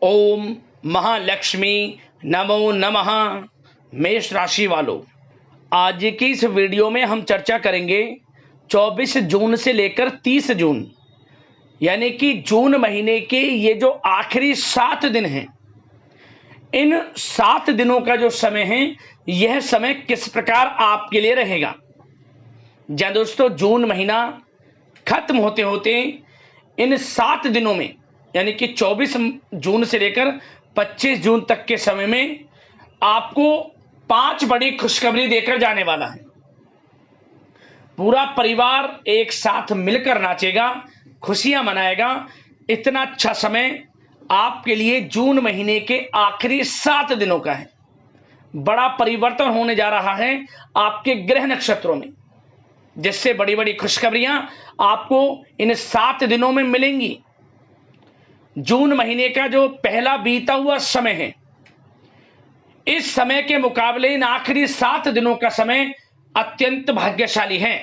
ओम महालक्ष्मी नमो नमः। मेष राशि वालों, आज की इस वीडियो में हम चर्चा करेंगे 24 जून से लेकर 30 जून यानी कि जून महीने के ये जो आखिरी 7 दिन हैं, इन 7 दिनों का जो समय है, यह समय किस प्रकार आपके लिए रहेगा। जहाँ दोस्तों, जून महीना खत्म होते होते इन 7 दिनों में यानी कि 24 जून से लेकर 25 जून तक के समय में आपको 5 बड़ी खुशखबरी देकर जाने वाला है। पूरा परिवार एक साथ मिलकर नाचेगा, खुशियां मनाएगा। इतना अच्छा समय आपके लिए जून महीने के आखिरी 7 दिनों का है। बड़ा परिवर्तन होने जा रहा है आपके ग्रह नक्षत्रों में, जिससे बड़ी बड़ी खुशखबरियां आपको इन 7 दिनों में मिलेंगी। जून महीने का जो पहला बीता हुआ समय है, इस समय के मुकाबले इन आखिरी 7 दिनों का समय अत्यंत भाग्यशाली है।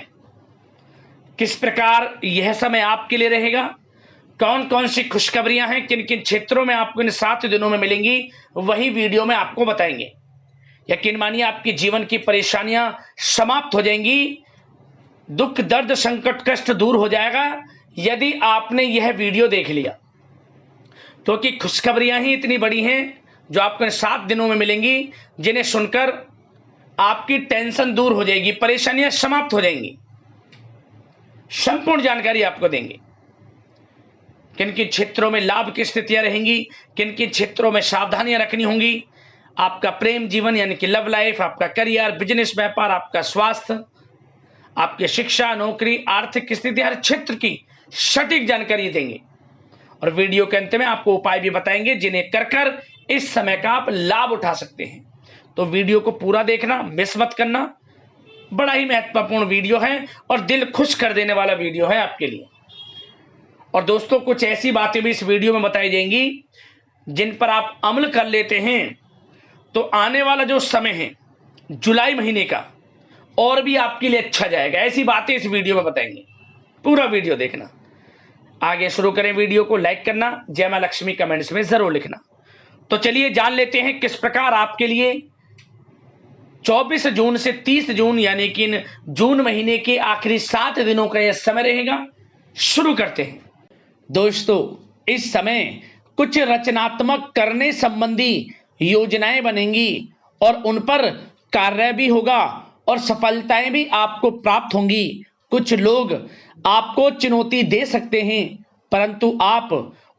किस प्रकार यह समय आपके लिए रहेगा, कौन कौन सी खुशखबरियां हैं, किन किन क्षेत्रों में आपको इन 7 दिनों में मिलेंगी, वही वीडियो में आपको बताएंगे। यकीन मानिए, आपके जीवन की परेशानियां समाप्त हो जाएंगी, दुख दर्द संकट कष्ट दूर हो जाएगा यदि आपने यह वीडियो देख लिया। क्योंकि खुशखबरियां ही इतनी बड़ी हैं जो आपको इन 7 दिनों में मिलेंगी, जिन्हें सुनकर आपकी टेंशन दूर हो जाएगी, परेशानियां समाप्त हो जाएंगी। संपूर्ण जानकारी आपको देंगे। किन किन क्षेत्रों में लाभ की स्थितियां रहेंगी, किन किन क्षेत्रों में सावधानियां रखनी होंगी। आपका प्रेम जीवन यानी कि लव लाइफ, आपका करियर, बिजनेस, व्यापार, आपका स्वास्थ्य, आपकी शिक्षा, नौकरी, आर्थिक स्थिति, हर क्षेत्र की सटीक जानकारी देंगे। और वीडियो के अंत में आपको उपाय भी बताएंगे जिन्हें कर कर इस समय का आप लाभ उठा सकते हैं। तो वीडियो को पूरा देखना, मिस मत करना। बड़ा ही महत्वपूर्ण वीडियो है और दिल खुश कर देने वाला वीडियो है आपके लिए। और दोस्तों, कुछ ऐसी बातें भी इस वीडियो में बताई जाएंगी जिन पर आप अमल कर लेते हैं तो आने वाला जो समय है जुलाई महीने का, और भी आपके लिए अच्छा जाएगा। ऐसी बातें इस वीडियो में बताएंगे, पूरा वीडियो देखना। आगे शुरू करें वीडियो को, लाइक करना, जय मां लक्ष्मी कमेंट्स में जरूर लिखना। तो चलिए जान लेते हैं किस प्रकार आपके लिए 24 जून से 30 जून यानी कि जून महीने के आखिरी 7 दिनों का यह समय रहेगा। शुरू करते हैं। दोस्तों, इस समय कुछ रचनात्मक करने संबंधी योजनाएं बनेंगी और उन पर कार्य भी होगा और सफलताएं भी आपको प्राप्त होंगी। कुछ लोग आपको चुनौती दे सकते हैं, परंतु आप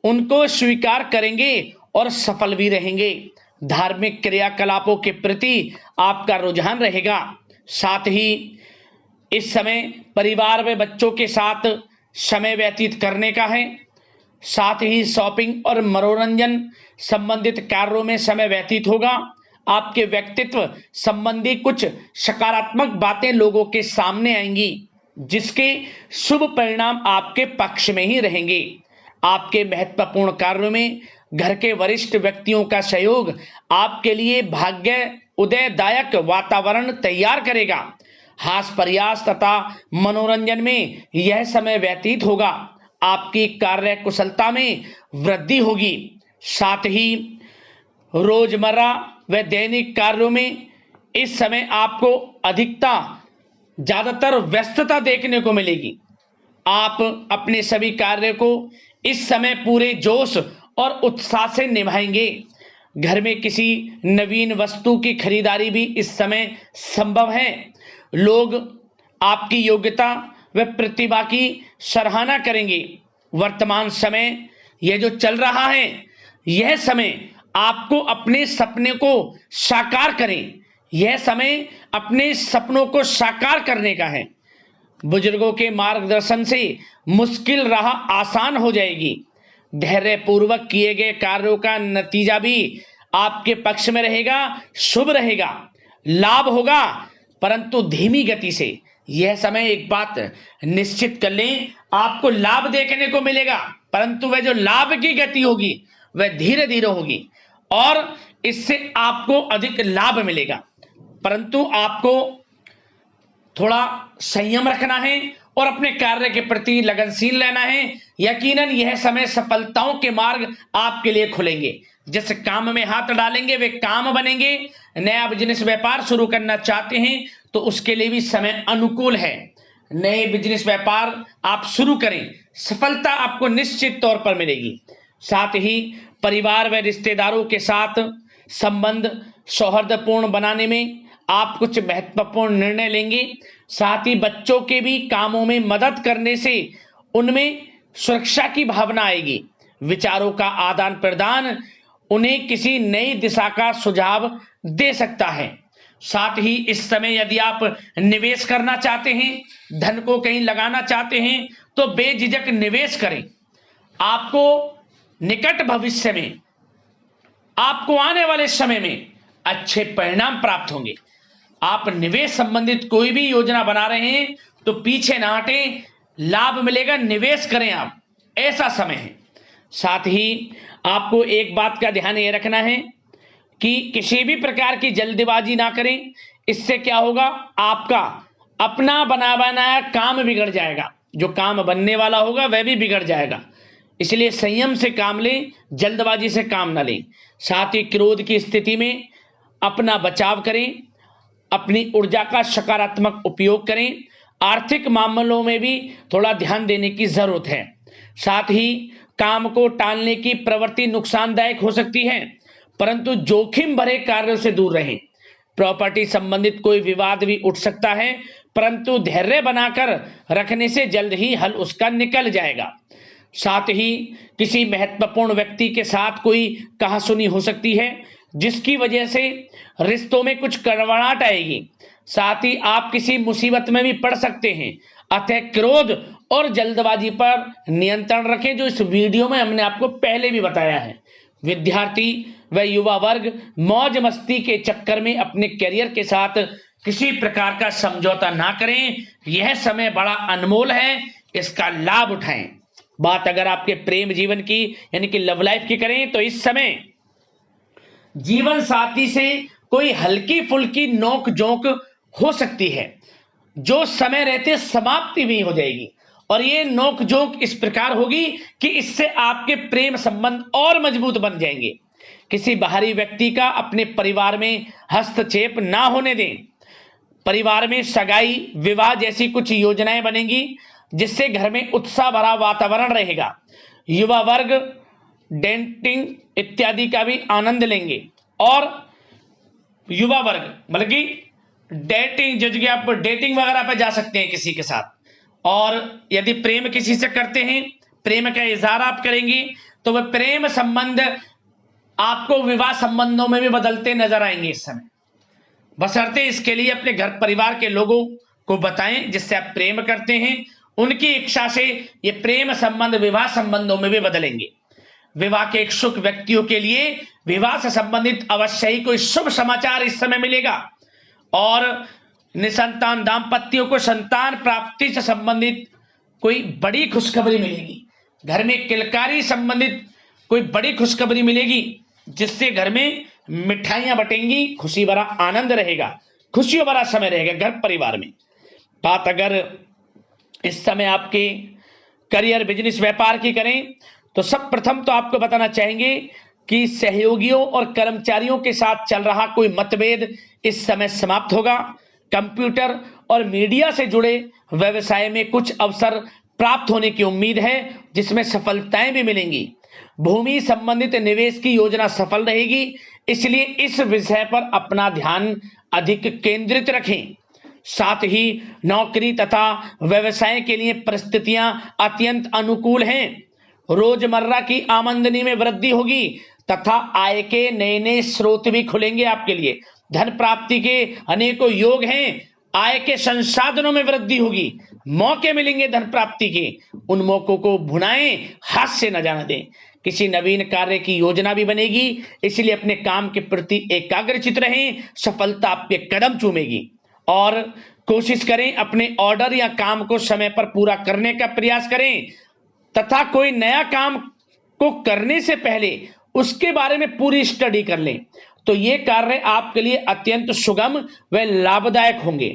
उनको स्वीकार करेंगे और सफल भी रहेंगे। धार्मिक क्रियाकलापों के प्रति आपका रुझान रहेगा। साथ ही इस समय परिवार में बच्चों के साथ समय व्यतीत करने का है। साथ ही शॉपिंग और मनोरंजन संबंधित कार्यों में समय व्यतीत होगा। आपके व्यक्तित्व संबंधी कुछ सकारात्मक बातें लोगों के सामने आएंगी, जिसके शुभ परिणाम आपके पक्ष में ही रहेंगे। आपके महत्वपूर्ण कार्यों में घर के वरिष्ठ व्यक्तियों का सहयोग आपके लिए भाग्य उदयदायक वातावरण तैयार करेगा। हास प्रयास तथा मनोरंजन में यह समय व्यतीत होगा। आपकी कार्य कुशलता में वृद्धि होगी। साथ ही रोजमर्रा व दैनिक कार्यों में इस समय आपको ज्यादातर व्यस्तता देखने को मिलेगी। आप अपने सभी कार्य को इस समय पूरे जोश और उत्साह से निभाएंगे। घर में किसी नवीन वस्तु की खरीदारी भी इस समय संभव है। लोग आपकी योग्यता व प्रतिभा की सराहना करेंगे। वर्तमान समय यह जो चल रहा है, यह समय आपको अपने सपने को साकार करें। यह समय अपने सपनों को साकार करने का है। बुजुर्गों के मार्गदर्शन से मुश्किल राह आसान हो जाएगी। धैर्यपूर्वक किए गए कार्यों का नतीजा भी आपके पक्ष में रहेगा, शुभ रहेगा। लाभ होगा, परंतु धीमी गति से। यह समय एक बात निश्चित कर लें, आपको लाभ देखने को मिलेगा, परंतु वह जो लाभ की गति होगी वह धीरे धीरे होगी और इससे आपको अधिक लाभ मिलेगा। परंतु आपको थोड़ा संयम रखना है और अपने कार्य के प्रति लगनशील रहना है। यकीनन यह समय सफलताओं के मार्ग आपके लिए खुलेंगे। जिस काम में हाथ डालेंगे वे काम बनेंगे। नया बिजनेस व्यापार शुरू करना चाहते हैं तो उसके लिए भी समय अनुकूल है। नए बिजनेस व्यापार आप शुरू करें, सफलता आपको निश्चित तौर पर मिलेगी। साथ ही परिवार व रिश्तेदारों के साथ संबंध सौहार्दपूर्ण बनाने में आप कुछ महत्वपूर्ण निर्णय लेंगे। साथ ही बच्चों के भी कामों में मदद करने से उनमें सुरक्षा की भावना आएगी। विचारों का आदान प्रदान उन्हें किसी नई दिशा का सुझाव दे सकता है। साथ ही इस समय यदि आप निवेश करना चाहते हैं, धन को कहीं लगाना चाहते हैं तो बेझिझक निवेश करें। आपको निकट भविष्य में, आपको आने वाले समय में अच्छे परिणाम प्राप्त होंगे। आप निवेश संबंधित कोई भी योजना बना रहे हैं तो पीछे ना हटें, लाभ मिलेगा, निवेश करें आप, ऐसा समय है। साथ ही आपको एक बात का ध्यान ये रखना है कि किसी भी प्रकार की जल्दबाजी ना करें। इससे क्या होगा, आपका अपना बना बनाया काम बिगड़ जाएगा, जो काम बनने वाला होगा वह भी बिगड़ जाएगा। इसलिए संयम से काम लें, जल्दबाजी से काम ना लें। साथ ही क्रोध की स्थिति में अपना बचाव करें, अपनी ऊर्जा का सकारात्मक उपयोग करें। आर्थिक मामलों में भी थोड़ा ध्यान देने की जरूरत है। साथ ही काम को टालने की प्रवृत्ति नुकसानदायक हो सकती है, परंतु जोखिम भरे कार्यों से दूर रहें। प्रॉपर्टी संबंधित कोई विवाद भी उठ सकता है, परंतु धैर्य बनाकर रखने से जल्द ही हल उसका निकल जाएगा। साथ ही किसी महत्वपूर्ण व्यक्ति के साथ कोई कहासुनी हो सकती है, जिसकी वजह से रिश्तों में कुछ कड़वाहट आएगी। साथ ही आप किसी मुसीबत में भी पड़ सकते हैं। अतः क्रोध और जल्दबाजी पर नियंत्रण रखें, जो इस वीडियो में हमने आपको पहले भी बताया है। विद्यार्थी व युवा वर्ग मौज मस्ती के चक्कर में अपने करियर के साथ किसी प्रकार का समझौता ना करें। यह समय बड़ा अनमोल है, इसका लाभ उठाएं। बात अगर आपके प्रेम जीवन की यानी कि लव लाइफ की करें तो इस समय जीवन साथी से कोई हल्की फुल्की नोक झोंक हो सकती है, जो समय रहते समाप्ति भी हो जाएगी। और ये नोक झोंक इस प्रकार होगी कि इससे आपके प्रेम संबंध और मजबूत बन जाएंगे। किसी बाहरी व्यक्ति का अपने परिवार में हस्तक्षेप ना होने दें। परिवार में सगाई विवाह जैसी कुछ योजनाएं बनेंगी, जिससे घर में उत्साह भरा वातावरण रहेगा। युवा वर्ग डेटिंग इत्यादि का भी आनंद लेंगे। और युवा वर्ग मतलब कि डेटिंग, जैसे कि आप डेटिंग वगैरह पे जा सकते हैं किसी के साथ। और यदि प्रेम किसी से करते हैं, प्रेम का इजहार आप करेंगे, तो वह प्रेम संबंध आपको विवाह संबंधों में भी बदलते नजर आएंगे इस समय। बशर्ते इसके लिए अपने घर परिवार के लोगों को बताएं जिससे आप प्रेम करते हैं। उनकी इच्छा से ये प्रेम संबंध विवाह संबंधों में भी बदलेंगे। विवाह के इच्छुक व्यक्तियों के लिए विवाह से संबंधित अवश्य ही कोई शुभ समाचार इस समय मिलेगा। और निसंतान दाम्पत्यों को संतान प्राप्ति से संबंधित कोई बड़ी खुशखबरी मिलेगी। घर में किलकारी संबंधित कोई बड़ी खुशखबरी मिलेगी, जिससे घर में मिठाइयां बटेंगी, खुशी भरा आनंद रहेगा, खुशियों भरा समय रहेगा घर परिवार में। बात अगर इस समय आपके करियर बिजनेस व्यापार की करें तो सब प्रथम तो आपको बताना चाहेंगे कि सहयोगियों और कर्मचारियों के साथ चल रहा कोई मतभेद इस समय समाप्त होगा। कंप्यूटर और मीडिया से जुड़े व्यवसाय में कुछ अवसर प्राप्त होने की उम्मीद है, जिसमें सफलताएं भी मिलेंगी। भूमि संबंधित निवेश की योजना सफल रहेगी, इसलिए इस विषय पर अपना ध्यान अधिक केंद्रित रखें। साथ ही नौकरी तथा व्यवसाय के लिए परिस्थितियां अत्यंत अनुकूल हैं। रोजमर्रा की आमदनी में वृद्धि होगी तथा आय के नए नए स्रोत भी खुलेंगे आपके लिए। धन प्राप्ति के अनेकों योग हैं। आय के संसाधनों में वृद्धि होगी, मौके मिलेंगे धन प्राप्ति के। उन मौकों को भुनाएं, हाथ से न जाने दें। किसी नवीन कार्य की योजना भी बनेगी, इसलिए अपने काम के प्रति एकाग्रचित रहें, सफलता आपके कदम चूमेगी। और कोशिश करें अपने ऑर्डर या काम को समय पर पूरा करने का प्रयास करें तथा कोई नया काम को करने से पहले उसके बारे में पूरी स्टडी कर लें, तो ये कार्य आपके लिए अत्यंत सुगम व लाभदायक होंगे।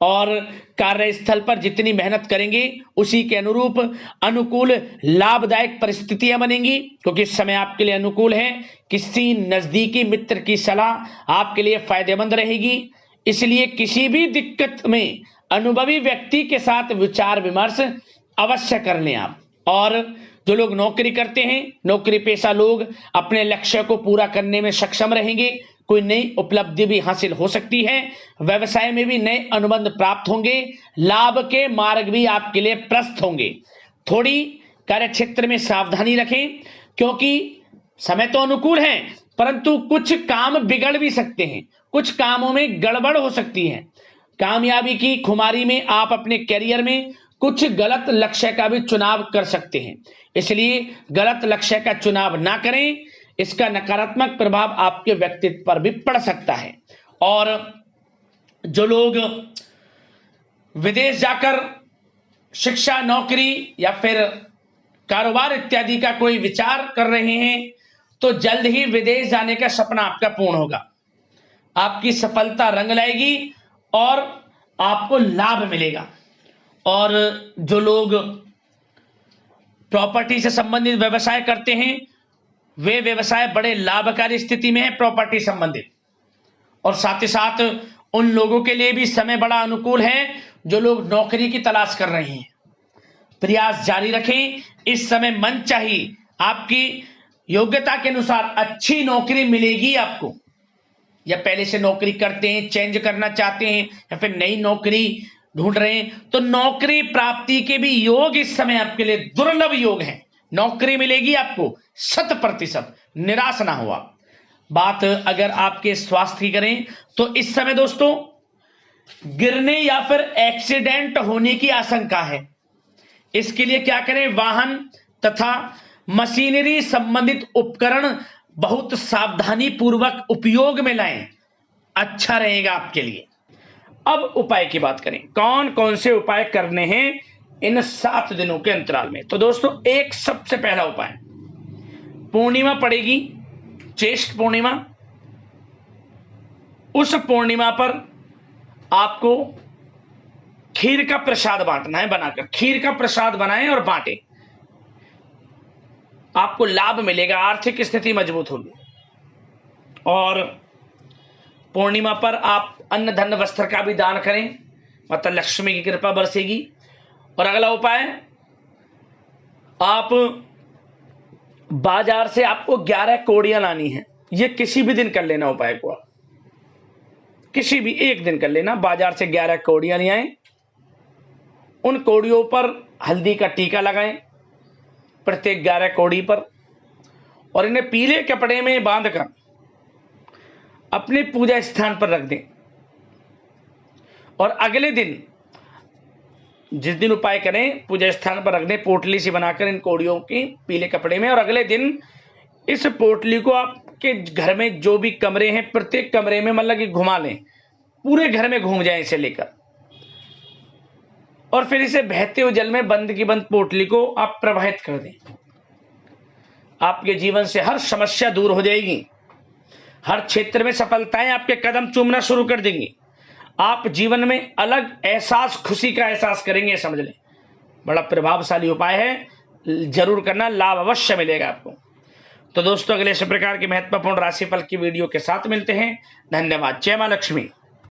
और कार्यस्थल पर जितनी मेहनत करेंगे उसी के अनुरूप अनुकूल लाभदायक परिस्थितियां बनेंगी, क्योंकि इस समय आपके लिए अनुकूल है। किसी नजदीकी मित्र की सलाह आपके लिए फायदेमंद रहेगी, इसलिए किसी भी दिक्कत में अनुभवी व्यक्ति के साथ विचार विमर्श अवश्य कर लें आप। और जो लोग नौकरी करते हैं, नौकरी पेशा लोग अपने लक्ष्य को पूरा करने में सक्षम रहेंगे, कोई नई उपलब्धि भी हासिल हो सकती है। व्यवसाय में भी नए अनुबंध प्राप्त होंगे, लाभ के मार्ग भी आपके लिए प्रशस्त होंगे। थोड़ी कार्य क्षेत्र में सावधानी रखें, क्योंकि समय तो अनुकूल है परंतु कुछ काम बिगड़ भी सकते हैं, कुछ कामों में गड़बड़ हो सकती है। कामयाबी की खुमारी में आप अपने करियर में कुछ गलत लक्ष्य का भी चुनाव कर सकते हैं, इसलिए गलत लक्ष्य का चुनाव ना करें, इसका नकारात्मक प्रभाव आपके व्यक्तित्व पर भी पड़ सकता है। और जो लोग विदेश जाकर शिक्षा, नौकरी या फिर कारोबार इत्यादि का कोई विचार कर रहे हैं, तो जल्द ही विदेश जाने का सपना आपका पूर्ण होगा। आपकी सफलता रंग लाएगी और आपको लाभ मिलेगा। और जो लोग प्रॉपर्टी से संबंधित व्यवसाय करते हैं, वे व्यवसाय बड़े लाभकारी स्थिति में है प्रॉपर्टी संबंधित। और साथ ही साथ उन लोगों के लिए भी समय बड़ा अनुकूल है जो लोग नौकरी की तलाश कर रहे हैं। प्रयास जारी रखें, इस समय मन चाहिए आपकी योग्यता के अनुसार अच्छी नौकरी मिलेगी आपको। या पहले से नौकरी करते हैं, चेंज करना चाहते हैं, या फिर नई नौकरी ढूंढ रहे हैं, तो नौकरी प्राप्ति के भी योग इस समय आपके लिए दुर्लभ योग हैं। नौकरी मिलेगी आपको 100%, निराश ना हुआ। बात अगर आपके स्वास्थ्य की करें तो इस समय दोस्तों गिरने या फिर एक्सीडेंट होने की आशंका है। इसके लिए क्या करें, वाहन तथा मशीनरी संबंधित उपकरण बहुत सावधानी पूर्वक उपयोग में लाएं, अच्छा रहेगा आपके लिए। अब उपाय की बात करें, कौन कौन से उपाय करने हैं इन 7 दिनों के अंतराल में। तो दोस्तों एक सबसे पहला उपाय, पूर्णिमा पड़ेगी, ज्येष्ठ पूर्णिमा, उस पूर्णिमा पर आपको खीर का प्रसाद बांटना है। बनाकर खीर का प्रसाद बनाएं और बांटें, आपको लाभ मिलेगा, आर्थिक स्थिति मजबूत होगी। और पूर्णिमा पर आप अन्न धन वस्त्र का भी दान करें, मतलब लक्ष्मी की कृपा बरसेगी। और अगला उपाय, आप बाजार से आपको 11 कौड़ियां लानी है। ये किसी भी दिन कर लेना उपाय को, आप किसी भी एक दिन कर लेना। बाजार से 11 कौड़ियां ले आए, उन कौड़ियों पर हल्दी का टीका लगाएं प्रत्येक 11 कौड़ी पर, और इन्हें पीले कपड़े में बांधकर अपने पूजा स्थान पर रख दें। और अगले दिन जिस दिन उपाय करें, पूजा स्थान पर रख दें पोटली सी बनाकर इन कौड़ियों की पीले कपड़े में। और अगले दिन इस पोटली को आपके घर में जो भी कमरे हैं, प्रत्येक कमरे में मतलब कि घुमा लें, पूरे घर में घूम जाए इसे लेकर, और फिर इसे बहते हुए जल में बंद की बंद पोटली को आप प्रवाहित कर दें। आपके जीवन से हर समस्या दूर हो जाएगी, हर क्षेत्र में सफलताएं आपके कदम चूमना शुरू कर देंगी। आप जीवन में अलग एहसास, खुशी का एहसास करेंगे, समझ लें। बड़ा प्रभावशाली उपाय है, जरूर करना, लाभ अवश्य मिलेगा आपको। तो दोस्तों अगले इस प्रकार की महत्वपूर्ण राशिफल की वीडियो के साथ मिलते हैं। धन्यवाद। जय मां लक्ष्मी।